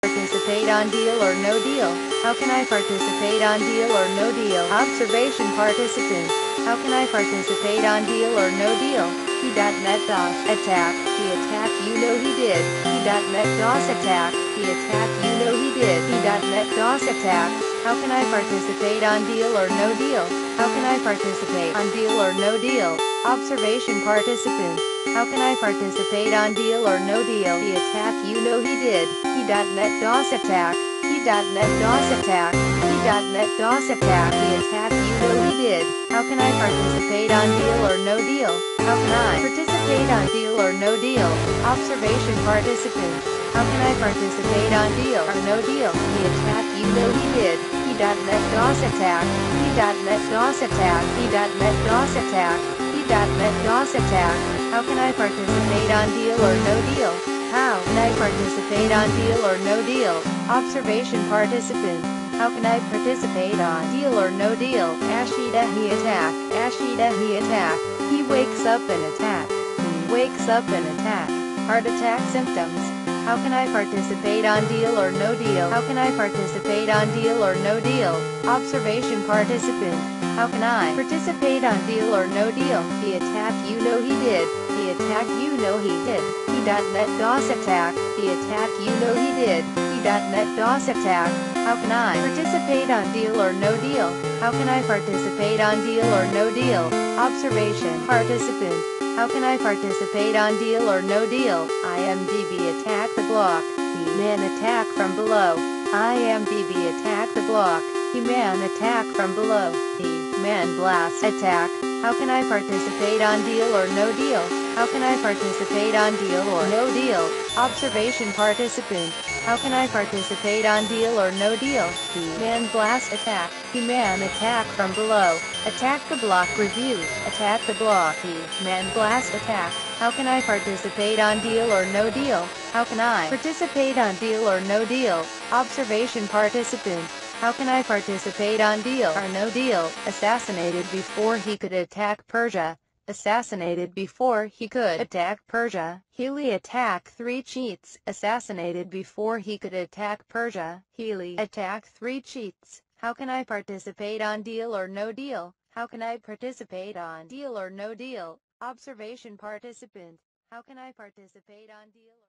participate on Deal or No Deal? How can I participate on Deal or No Deal? Observation participant. How can I participate on Deal or No Deal? He.net DOS attack. He attack, you know he did. He.net DOS attack. He attack, you know he did. He.net DOS attack. How can I participate on Deal or No Deal? How can I participate on Deal or No Deal? Observation participant. How can I participate on Deal or No Deal? He attack, you know he did. He.net DOS attack. He.net DOS attack. He.net DOS attack. He attack, you know he did. How can I participate on Deal or No Deal? How can I participate on Deal or No Deal? Observation participant. How can I participate on Deal or No Deal? He attack, you know he did. He.net DOS attack. He.net DOS attack. He.net DOS attack. He.net DOS attack. How can I participate on Deal or No Deal? How can I participate on Deal or No Deal? Observation participant. How can I participate on Deal or No Deal? Ashita he attack. Ashita he attack. He wakes up and attack. He wakes up and attack. Heart attack symptoms. How can I participate on Deal or No Deal? How can I participate on Deal or No Deal? Observation participant. How can I participate on Deal or No Deal? He attack, you know he did. He attack, you know he did. He.net DOS attack. He attack, you know he did. He.net DOS attack. How can I participate on Deal or No Deal? How can I participate on Deal or No Deal? Observation participant. How can I participate on Deal or No Deal? IMDb attack the block. He-Man attack from below. IMDb attack the block. He-Man attack from below. He-Man blast attack. How can I participate on Deal or No Deal? How can I participate on Deal or No Deal? Observation participant. How can I participate on Deal or No Deal? He-Man blast attack. He-Man attack from below. Attack the block review. Attack the block. He-Man blast attack. How can I participate on Deal or No Deal? How can I participate on Deal or No Deal? Observation participant. How can I participate on Deal or No Deal? Assassinated before he could attack Persia. Assassinated before he could attack Persia. Healy attack 3 cheats. Assassinated before he could attack Persia. Healy attack 3 cheats. How can I participate on Deal or No Deal? How can I participate on Deal or No Deal? Observation participant. How can I participate on Deal?